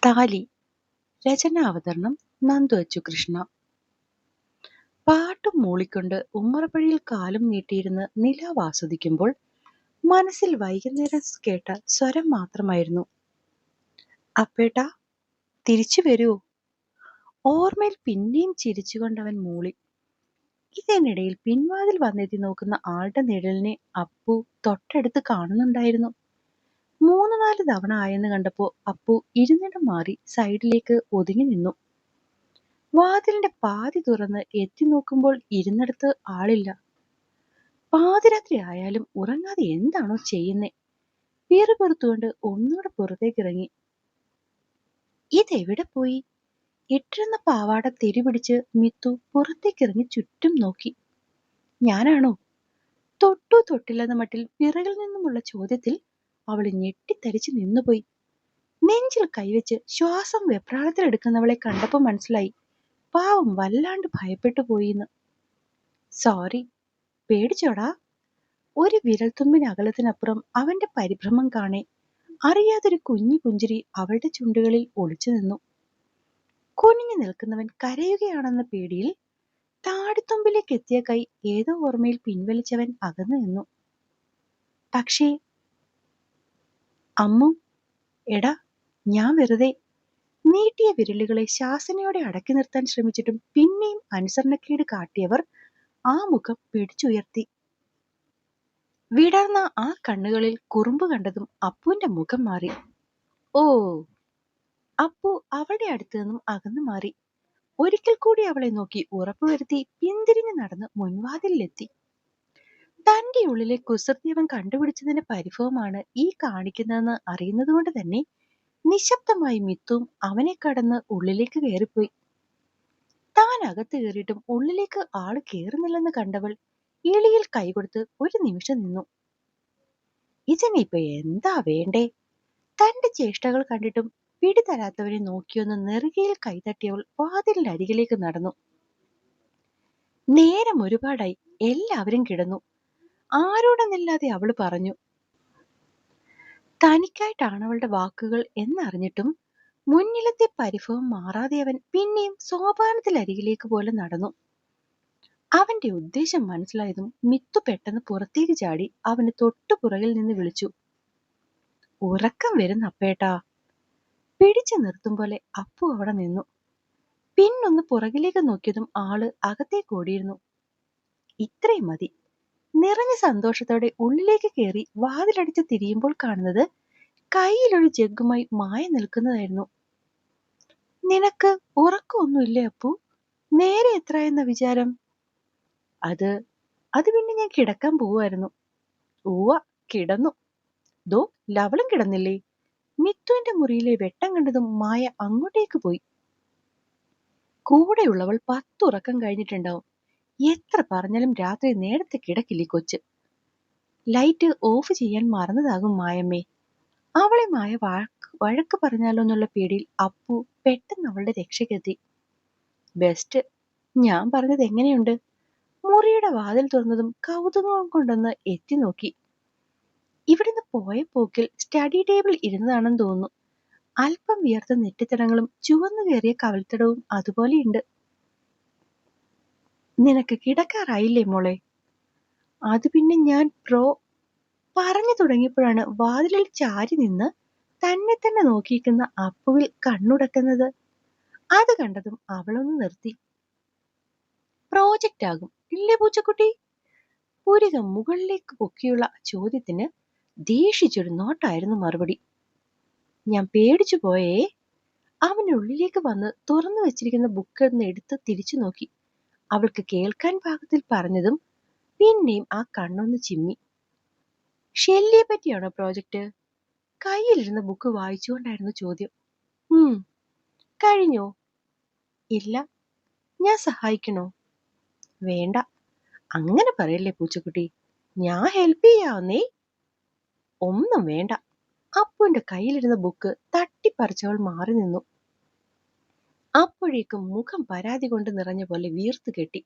താലി. രചനാവതരണം നന്ദു അച്ചുകൃഷ്ണ. പാട്ടും മൂളിക്കൊണ്ട് ഉമ്മറപ്പടിയിൽ കാലും നീട്ടിയിരുന്ന് നിലാവ് ആസ്വദിക്കുമ്പോൾ മനസ്സിൽ വൈകുന്നേരം കേട്ട സ്വരം മാത്രമായിരുന്നു. അപ്പേട്ടാ, തിരിച്ചു വരൂ. ഓർമ്മയിൽ പിന്നെയും ചിരിച്ചുകൊണ്ടവൻ മൂളി. ഇതിനിടയിൽ പിൻവാതിൽ വന്നെത്തി നോക്കുന്ന ആളുടെ നിഴലിനെ അപ്പു തൊട്ടടുത്ത് കാണുന്നുണ്ടായിരുന്നു. 3-4 തവണ ആയെന്ന് കണ്ടപ്പോ അപ്പു ഇരുന്നിടം മാറി സൈഡിലേക്ക് ഒതുങ്ങി നിന്നു. വാതിലിന്റെ പാതി തുറന്ന് എത്തി നോക്കുമ്പോൾ ഇരുന്നിടത്ത് ആളില്ല. പാതിരാത്രി ആയാലും ഉറങ്ങാതെ എന്താണോ ചെയ്യുന്നേ? പിറുപിറുത്തുകൊണ്ട് ഒന്നുകൂടെ പുറത്തേക്കിറങ്ങി. ഇതെവിടെ പോയി? ഇട്ടിരുന്ന പാവാട തിരിപിടിച്ച് മിത്തു പുറത്തേക്കിറങ്ങി ചുറ്റും നോക്കി. ഞാനാണോ? തൊട്ടു തൊട്ടില്ലെന്ന മട്ടിൽ പിറകിൽ നിന്നുമുള്ള ചോദ്യത്തിൽ അവൾ ഞെട്ടിത്തരിച്ചു നിന്നുപോയി. നെഞ്ചിൽ കൈവച്ച് ശ്വാസം വെപ്രാളത്തിലെടുക്കുന്നവളെ കണ്ടപ്പോൾ മനസ്സിലായി, പാവം വല്ലാണ്ട് ഭയപ്പെട്ടു പോയിന്ന്. സോറി, പേടിച്ചോടാ? ഒരു വിരൽത്തുമ്പിന് അകലത്തിനപ്പുറം അവന്റെ പരിഭ്രമം കാണേ അറിയാതൊരു കുഞ്ഞു പുഞ്ചിരി അവളുടെ ചുണ്ടുകളിൽ ഒളിച്ചു നിന്നു. കുനിഞ്ഞു നിൽക്കുന്നവൻ കരയുകയാണെന്ന പേടിയിൽ താടിത്തുമ്പിലേക്ക് എത്തിയ കൈ ഏതോ ഓർമ്മയിൽ പിൻവലിച്ചവൻ അകന്നു നിന്നു. പക്ഷേ അമ്മു, എടാ, ഞാൻ വെറുതെ. നീട്ടിയ വിരലുകളെ ശാസനയോടെ അടക്കി നിർത്താൻ ശ്രമിച്ചിട്ടും പിന്നെയും അനുസരണക്കേട് കാട്ടിയവർ ആ മുഖം പിടിച്ചുയർത്തി. വിടർന്ന ആ കണ്ണുകളിൽ കുറുമ്പ് കണ്ടതും അപ്പുവിന്റെ മുഖം മാറി. ഓ! അപ്പു അവളുടെ അടുത്ത് നിന്നും അകന്നു മാറി. ഒരിക്കൽ കൂടി അവളെ നോക്കി ഉറപ്പുവരുത്തി പിന്തിരിഞ്ഞു നടന്ന് മുൻവാതിലെത്തി. തന്റെ ഉള്ളിലെ കുസൃതി അവൻ കണ്ടുപിടിച്ചതിന്റെ പരിഭവമാണ് ഈ കാണിക്കുന്നതെന്ന് അറിയുന്നതുകൊണ്ട് തന്നെ നിശബ്ദമായി മിത്തും അവനെ കടന്ന് ഉള്ളിലേക്ക് കയറിപ്പോയി. താൻ അകത്ത് കയറിയിട്ടും ഉള്ളിലേക്ക് ആള് കയറുന്നില്ലെന്ന് കണ്ടവൾ എളിയിൽ കൈകൊടുത്ത് ഒരു നിമിഷം നിന്നു. ഇതിനിപ്പോ എന്താ വേണ്ടേ? തന്റെ ചേഷ്ടകൾ കണ്ടിട്ടും പിടിതരാത്തവനെ നോക്കിയൊന്ന് നെറുകയിൽ കൈതട്ടിയവൾ വാതിലിന്റെ അരികിലേക്ക് നടന്നു. നേരം ഒരുപാടായി, എല്ലാവരും കിടന്നു. ആരോടെന്നില്ലാതെ അവള് പറഞ്ഞു. തനിക്കായിട്ടാണ് അവളുടെ വാക്കുകൾ എന്നറിഞ്ഞിട്ടും മുന്നിലത്തെ പരിഭവം മാറാതെ അവൻ പിന്നെയും സോപാനത്തിലരികിലേക്ക് പോലെ നടന്നു. അവന്റെ ഉദ്ദേശം മനസ്സിലായതും മിത്തു പെട്ടെന്ന് പുറത്തേക്ക് ചാടി അവന് തൊട്ടു പുറകിൽ നിന്ന് വിളിച്ചു. ഉറക്കം വരുന്ന അപ്പേട്ടാ. പിടിച്ചു നിർത്തും പോലെ അപ്പു അവിടെ നിന്നു. പിന്നൊന്ന് പുറകിലേക്ക് നോക്കിയതും ആള് അകത്തേക്ക് ഓടിയിരുന്നു. ഇത്രയും മതി. നിറഞ്ഞ സന്തോഷത്തോടെ ഉള്ളിലേക്ക് കയറി വാതിലടിച്ച് തിരിയുമ്പോൾ കാണുന്നത് കയ്യിലൊരു ജഗ്ഗുമായി മായ നിൽക്കുന്നതായിരുന്നു. നിനക്ക് ഉറക്കമൊന്നുമില്ലേ അപ്പു? നേരെ എത്ര എന്ന വിചാരം? അത് പിന്നെ ഞാൻ കിടക്കാൻ പോവായിരുന്നു. ഊവ, കിടന്നു. ദോ, ലവളും കിടന്നില്ലേ? മിത്തുവിന്റെ മുറിയിലെ വെട്ടം കണ്ടതും മായ അങ്ങോട്ടേക്ക് പോയി. കൂടെയുള്ളവൾ 10 ഉറക്കം കഴിഞ്ഞിട്ടുണ്ടാവും. എത്ര പറഞ്ഞാലും രാത്രി നേരത്തെ കിടക്കില്ലേ കൊച്ച്. ലൈറ്റ് ഓഫ് ചെയ്യാൻ മറന്നതാകും മായമ്മേ. അവളെ മായ വഴക്ക് പറഞ്ഞാലോ എന്നുള്ള പേടിയിൽ അപ്പു പെട്ടെന്ന് അവളുടെ രക്ഷയ്ക്കെത്തി. ബെസ്റ്റ്. ഞാൻ പറഞ്ഞത് എങ്ങനെയുണ്ട്? മുറിയുടെ വാതിൽ തുറന്നതും കൗതുകം കൊണ്ടൊന്ന് എത്തി നോക്കി. ഇവിടുന്ന് പോയ പോക്കിൽ സ്റ്റഡി ടേബിൾ ഇരുന്നതാണെന്ന് തോന്നുന്നു. അല്പം വിയർത്ത നെറ്റിത്തടങ്ങളും ചുവന്നു കയറിയ കവിൾത്തടവും അതുപോലെയുണ്ട്. നിനക്ക് കിടക്കാറായില്ലേ മോളെ? അത് പിന്നെ ഞാൻ പറഞ്ഞു തുടങ്ങിയപ്പോഴാണ് വാതിലിൽ ചാരി നിന്ന് തന്നെ നോക്കിയിരിക്കുന്ന അപ്പുവിൽ കണ്ണുടക്കുന്നത്. അത് കണ്ടതും അവളൊന്ന് നിർത്തി. പ്രോജക്റ്റ് ആകും ഇല്ലേ പൂച്ചക്കുട്ടി? പുരികം മുകളിലേക്ക് പൊക്കിയുള്ള ചോദ്യത്തിന് ദേഷിച്ചൊരു നോട്ടായിരുന്നു മറുപടി. ഞാൻ പേടിച്ചു പോയേ. അവനുള്ളിലേക്ക് വന്ന് തുറന്നു വെച്ചിരിക്കുന്ന ബുക്ക് ഒന്ന് എടുത്ത് തിരിച്ചു നോക്കി. അവൾക്ക് കേൾക്കാൻ പാകത്തിൽ പറഞ്ഞതും പിന്നെയും ആ കണ്ണൊന്ന് ചിമ്മി. ഷെല്ലിയെ പറ്റിയാണോ പ്രോജക്റ്റ്? കയ്യിലിരുന്ന ബുക്ക് വായിച്ചുകൊണ്ടായിരുന്നു ചോദ്യം. കഴിഞ്ഞോ? ഇല്ല. ഞാൻ സഹായിക്കണോ? വേണ്ട, അങ്ങനെ പറയല്ലേ പൂച്ചക്കുട്ടി. ഞാൻ ഹെൽപ്പ് ചെയ്യാവുന്നേ. ഒന്നും വേണ്ട. അപ്പുവിന്റെ കയ്യിലിരുന്ന ബുക്ക് തട്ടിപ്പറിച്ചവൾ മാറി നിന്നു. അപ്പോഴേക്കും മുഖം പരാതി കൊണ്ട് നിറഞ്ഞ പോലെ വീർത്തു കെട്ടി.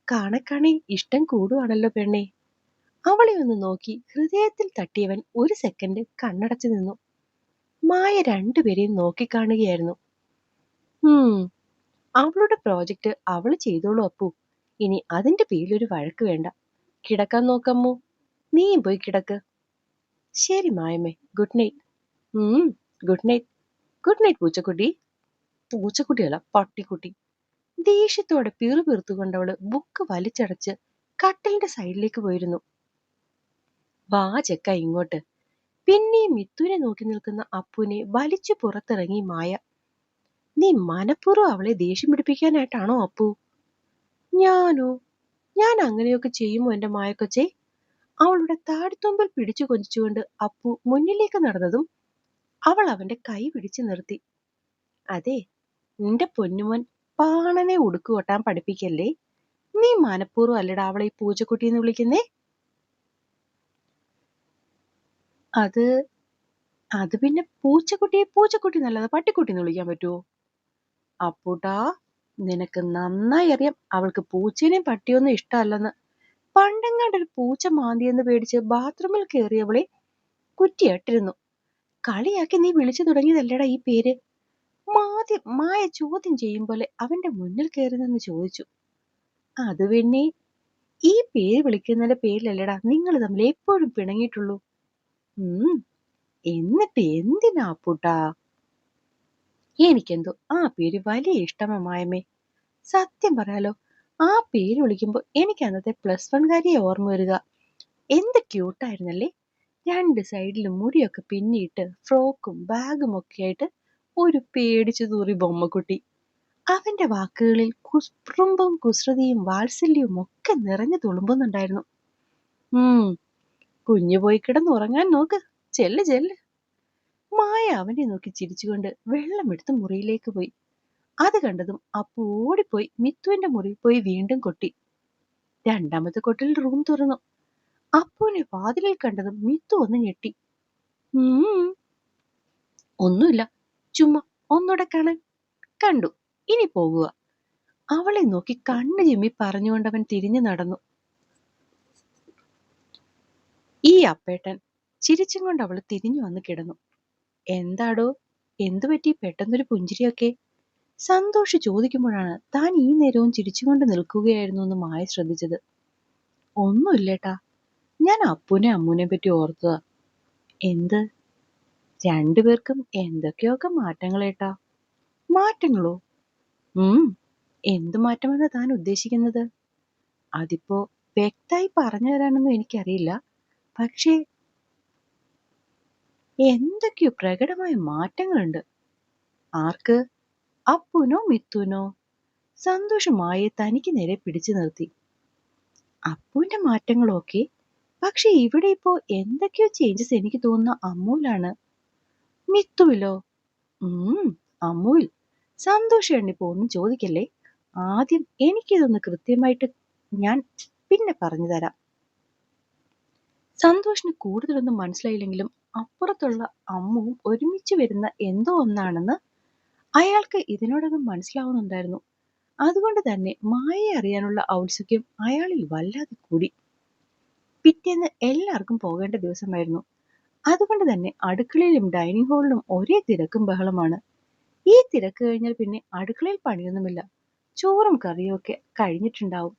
കാണെ ഇഷ്ടം കൂടുവാണല്ലോ പെണ്ണെ. അവളെ ഒന്ന് നോക്കി ഹൃദയത്തിൽ തട്ടിയവൻ ഒരു സെക്കൻഡ് കണ്ണടച്ചു നിന്നു. മായ രണ്ടുപേരെയും നോക്കിക്കാണുകയായിരുന്നു. അവളുടെ പ്രോജക്റ്റ് അവള് ചെയ്തോളൂ അപ്പു. ഇനി അതിന്റെ പേരിലൊരു വഴക്ക് വേണ്ട. കിടക്കാൻ നോക്കമ്മു. നീയും പോയി കിടക്ക്. ശരി മായമ്മേ, good night. Good night. Good night പൂച്ചക്കുട്ടി. പൂച്ചക്കുട്ടിയല്ല, പട്ടിക്കുട്ടി. ദേഷ്യത്തോടെ പിറുപിറുത്തുകൊണ്ടവള് ബുക്ക് വലിച്ചടച്ച് കട്ടിലിന്റെ സൈഡിലേക്ക് പോയിരുന്നു. വാ ചെക്ക ഇങ്ങോട്ട്. പിന്നെയും മിത്തുവിനെ നോക്കി നിൽക്കുന്ന അപ്പുവിനെ വലിച്ചു പുറത്തിറങ്ങി മായ. നീ മനഃപൂർവ്വം അവളെ ദേഷ്യം പിടിപ്പിക്കാനായിട്ടാണോ അപ്പു? ഞാനോ? ഞാൻ അങ്ങനെയൊക്കെ ചെയ്യുമോ എന്റെ മായക്കൊച്ചേ? അവളുടെ താടിത്തുമ്പിൽ പിടിച്ചു കൊഞ്ചിച്ചുകൊണ്ട് അപ്പു മുന്നിലേക്ക് നടന്നതും അവൾ അവന്റെ കൈ പിടിച്ചു നിർത്തി. അതെ, നിന്റെ പൊന്നുമോൻ പാണനെ ഉടുക്കു കൊട്ടാൻ പഠിപ്പിക്കല്ലേ. നീ മനഃപൂർവ്വം അല്ലടാ അവളെ ഈ പൂച്ചക്കുട്ടി എന്ന് വിളിക്കുന്നേ. അത് അത് പിന്നെ പൂച്ചക്കുട്ടിയെ പൂച്ചക്കുട്ടി നല്ലത് പട്ടിക്കുട്ടി എന്ന് വിളിക്കാൻ പറ്റുമോ? അപ്പൂട്ടാ, നിനക്ക് നന്നായി അറിയാം അവൾക്ക് പൂച്ചേനെയും പട്ടിയൊന്നും ഇഷ്ടമല്ലെന്ന്. പണ്ടെങ്ങാണ്ടൊരു പൂച്ച മാന്തിയെന്ന് പേടിച്ച് ബാത്റൂമിൽ കയറിയവളെ കുറ്റിയായിട്ടിരുന്നു. കളിയാക്കി നീ വിളിച്ചു തുടങ്ങിയതല്ലടാ ഈ പേര്. മായ ചോദ്യം ചെയ്യും പോലെ അവന്റെ മുന്നിൽ കയറി നിന്ന് ചോദിച്ചു. അത് പിന്നെ ഈ പേര് വിളിക്കുന്നതിന്റെ പേരിലല്ലടാ നിങ്ങൾ തമ്മിൽ എപ്പോഴും പിണങ്ങിയിട്ടുള്ളൂ. എന്നിട്ട് എന്തിനാ അപ്പൂട്ടാ? എനിക്കെന്തോ ആ പേര് വലിയ ഇഷ്ടമാ മായമേ. സത്യം പറയാലോ, ആ പേര് വിളിക്കുമ്പോ എനിക്ക് അന്നത്തെ +1 കാരിയെ ഓർമ്മ വരിക. എന്ത് ക്യൂട്ടായിരുന്നല്ലേ. 2 സൈഡിലും മുടിയൊക്കെ പിന്നിയിട്ട് ഫ്രോക്കും ബാഗും ഒക്കെ ആയിട്ട് ഒരു പേടിച്ചു തൂറി ബൊമ്മക്കുട്ടി. അവന്റെ വാക്കുകളിൽ കുറുമ്പും കുസൃതിയും വാത്സല്യവും ഒക്കെ നിറഞ്ഞു തുളുമ്പുന്നുണ്ടായിരുന്നു. കുഞ്ഞു പോയി കിടന്നുറങ്ങാൻ നോക്ക്. ചെല്ല് ചെല്ല്. മായ അവനെ നോക്കി ചിരിച്ചുകൊണ്ട് വെള്ളമെടുത്ത് മുറിയിലേക്ക് പോയി. അത് കണ്ടതും അപ്പു ഓടിപ്പോയി മിത്തുവിന്റെ മുറിയിൽ പോയി വീണ്ടും കൊട്ടി. രണ്ടാമത്തെ കൊട്ടിൽ റൂം തുറന്നു. അപ്പുവിനെ വാതിലിൽ കണ്ടതും മിത്തു ഒന്ന് ഞെട്ടി. ഒന്നുമില്ല, ചുമ്മാ ഒന്നുകൂടെ കാണാൻ. കണ്ടു, ഇനി പോകുക. അവളെ നോക്കി കണ്ണു ചിമ്മി പറഞ്ഞുകൊണ്ടവൻ തിരിഞ്ഞു നടന്നു. ഈ അപ്പേട്ടൻ ചിരിച്ചും കൊണ്ട് അവൾ തിരിഞ്ഞു വന്ന് കിടന്നു. എന്താടോ, എന്തുപറ്റി പെട്ടെന്നൊരു പുഞ്ചിരിയൊക്കെ? സന്തോഷ് ചോദിക്കുമ്പോഴാണ് താൻ ഈ നേരവും ചിരിച്ചുകൊണ്ട് നിൽക്കുകയായിരുന്നു എന്ന് മായ ശ്രദ്ധിച്ചത്. ഒന്നുമില്ലേട്ടാ, ഞാൻ അപ്പുനെ അമ്മൂനെ പറ്റി ഓർത്തതാ. എന്ത്? രണ്ടുപേർക്കും എന്തൊക്കെയൊക്കെ മാറ്റങ്ങളേട്ടാ. മാറ്റങ്ങളോ? എന്തു മാറ്റമെന്ന് താൻ ഉദ്ദേശിക്കുന്നത്? അതിപ്പോ വ്യക്തമായി പറഞ്ഞു തരാനൊന്നും എനിക്കറിയില്ല. പക്ഷേ എന്തൊക്കെയോ പ്രകടമായ മാറ്റങ്ങളുണ്ട്. ആർക്ക്? അപ്പുനോ മിത്തുനോ? സന്തോഷമായി തനിക്ക് നേരെ പിടിച്ചു നിർത്തി. അപ്പുവിന്റെ മാറ്റങ്ങളൊക്കെ, പക്ഷെ ഇവിടെ ഇപ്പോ എന്തൊക്കെയോ ചേഞ്ചസ് എനിക്ക് തോന്നുന്ന അമ്മൂലാണ്. മിത്തുവിലോ? അമ്മൂൽ. സന്തോഷം എണ്ണിപ്പോ ഒന്നും ചോദിക്കല്ലേ. ആദ്യം എനിക്കിതൊന്ന് കൃത്യമായിട്ട് ഞാൻ പിന്നെ പറഞ്ഞു തരാം. സന്തോഷിന് കൂടുതലൊന്നും മനസ്സിലായില്ലെങ്കിലും അപ്പുറത്തുള്ള അമ്മുവും ഒരുമിച്ച് വരുന്ന എന്തോ ഒന്നാണെന്ന് അയാൾക്ക് ഇതിനോടകം മനസ്സിലാവുന്നുണ്ടായിരുന്നു. അതുകൊണ്ട് തന്നെ മായയെ അറിയാനുള്ള ഔത്സുക്യം അയാളിൽ വല്ലാതെ കൂടി. പിറ്റേന്ന് എല്ലാവർക്കും പോകേണ്ട ദിവസമായിരുന്നു. അതുകൊണ്ട് തന്നെ അടുക്കളയിലും ഡൈനിങ് ഹാളിലും ഒരേ തിരക്കും ബഹളമാണ്. ഈ തിരക്ക് കഴിഞ്ഞാൽ പിന്നെ അടുക്കളയിൽ പണിയൊന്നുമില്ല. ചോറും കറിയും ഒക്കെ കഴിഞ്ഞിട്ടുണ്ടാവും.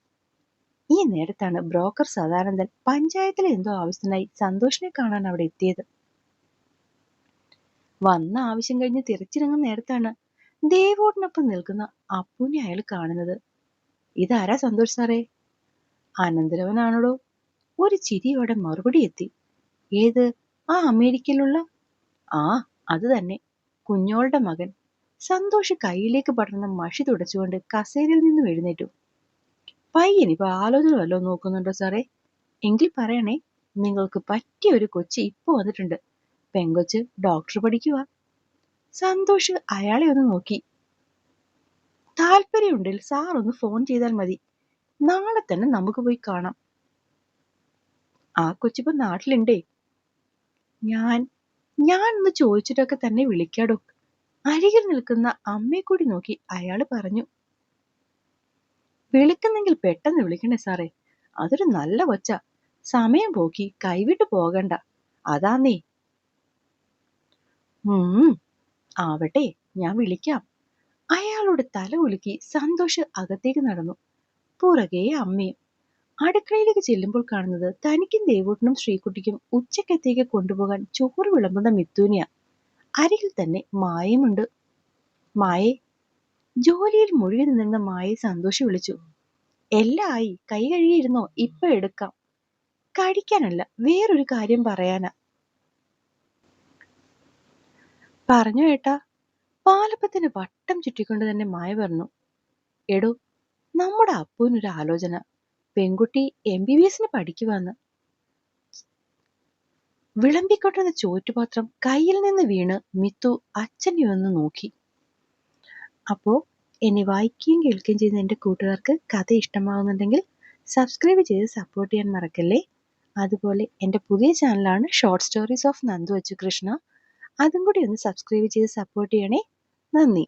ഈ നേരത്താണ് ബ്രോക്കർ സദാനന്ദൻ പഞ്ചായത്തിലെ എന്തോ ആവശ്യത്തിനായി സന്തോഷിനെ കാണാൻ അവിടെ എത്തിയത്. വന്ന ആവശ്യം കഴിഞ്ഞ് തിരച്ചിറങ്ങുന്ന നേരത്താണ് ദേവോടിനൊപ്പം നിൽക്കുന്ന അപ്പുവിനെ അയാൾ കാണുന്നത്. ഇതാരാ സന്തോഷ് സാറേ? അനന്തരവനാണോ? ഒരു ചിരിയോടെ മറുപടി എത്തി. ഏത്? ആ അമേരിക്കയിലുള്ള? ആ, അത് തന്നെ. കുഞ്ഞോളുടെ മകൻ. സന്തോഷ് കൈയിലേക്ക് പടർന്ന മഷി തുടച്ചുകൊണ്ട് കസേരയിൽ നിന്നും എഴുന്നേറ്റു. പയ്യനിപ്പോ ആലോചന വല്ലതും നോക്കുന്നുണ്ടോ സാറേ? എങ്കിൽ പറയണേ, നിങ്ങൾക്ക് പറ്റിയ ഒരു കൊച്ചി ഇപ്പൊ വന്നിട്ടുണ്ട്. പെങ്കൊച്ച് ഡോക്ടർ പഠിക്കുക. സന്തോഷ് അയാളെ ഒന്ന് നോക്കി. താല്പര്യമുണ്ടെങ്കിൽ സാർ ഒന്ന് ഫോൺ ചെയ്താൽ മതി. നാളെ തന്നെ നമുക്ക് പോയി കാണാം. ആ കൊച്ചിപ്പോ നാട്ടിലുണ്ടേ? ഞാൻ ഒന്ന് ചോദിച്ചിട്ടൊക്കെ തന്നെ വിളിക്കാടോ. അരികിൽ നിൽക്കുന്ന അമ്മയെ കൂടി നോക്കി അയാള് പറഞ്ഞു. വിളിക്കുന്നെങ്കിൽ പെട്ടെന്ന് വിളിക്കണേ സാറേ. അതൊരു നല്ല കൊച്ച. സമയം പോക്കി കൈവിട്ട് പോകണ്ട. അതാന്നേ. ഉം ആവട്ടെ, ഞാൻ വിളിക്കാം. അയാളുടെ തല ഉലുക്കി സന്തോഷ് അകത്തേക്ക് നടന്നു. പുറകെ അമ്മയും. അടുക്കളയിലേക്ക് ചെല്ലുമ്പോൾ കാണുന്നത് തനിക്കും ദേവൂട്ടനും ശ്രീകുട്ടിക്കും ഉച്ചക്കത്തേക്ക് കൊണ്ടുപോകാൻ ചോറ് വിളമ്പുന്ന മിഥുനെയാ. അരികിൽ തന്നെ മായയുമുണ്ട്. മായേ. ജോലിയിൽ മുഴുകി നിന്ന മായയെ സന്തോഷ് വിളിച്ചു. എല്ലാം ആയി, കൈ കഴുകിയിരുന്നോ, ഇപ്പൊ എടുക്കാം. കഴിക്കാനല്ല, വേറൊരു കാര്യം പറയാനാ. പറഞ്ഞു ഏട്ടാ. പാലപ്പത്തിന് വട്ടം ചുറ്റിക്കൊണ്ട് തന്നെ മായ പറഞ്ഞു. എടോ, നമ്മുടെ അപ്പൂനൊരു ആലോചന. പെൺകുട്ടി MBBS പഠിക്കുവാന്ന്. വിളമ്പിക്കൊണ്ടിരുന്ന ചോറ്റുപാത്രം കയ്യിൽ നിന്ന് വീണ് മിത്തു അച്ഛനെ ഒന്ന് നോക്കി. അപ്പോ എന്നെ വായിക്കുകയും കേൾക്കുകയും ചെയ്യുന്ന എൻ്റെ കൂട്ടുകാർക്ക് കഥ ഇഷ്ടമാകുന്നുണ്ടെങ്കിൽ സബ്സ്ക്രൈബ് ചെയ്ത് സപ്പോർട്ട് ചെയ്യാൻ മറക്കല്ലേ. അതുപോലെ എൻ്റെ പുതിയ ചാനലാണ് ഷോർട്ട് സ്റ്റോറീസ് ഓഫ് നന്ദു അച്ചുകൃഷ്ണ. അതും കൂടി ഒന്ന് സബ്സ്ക്രൈബ് ചെയ്ത് സപ്പോർട്ട് ചെയ്യണേ. നന്ദി.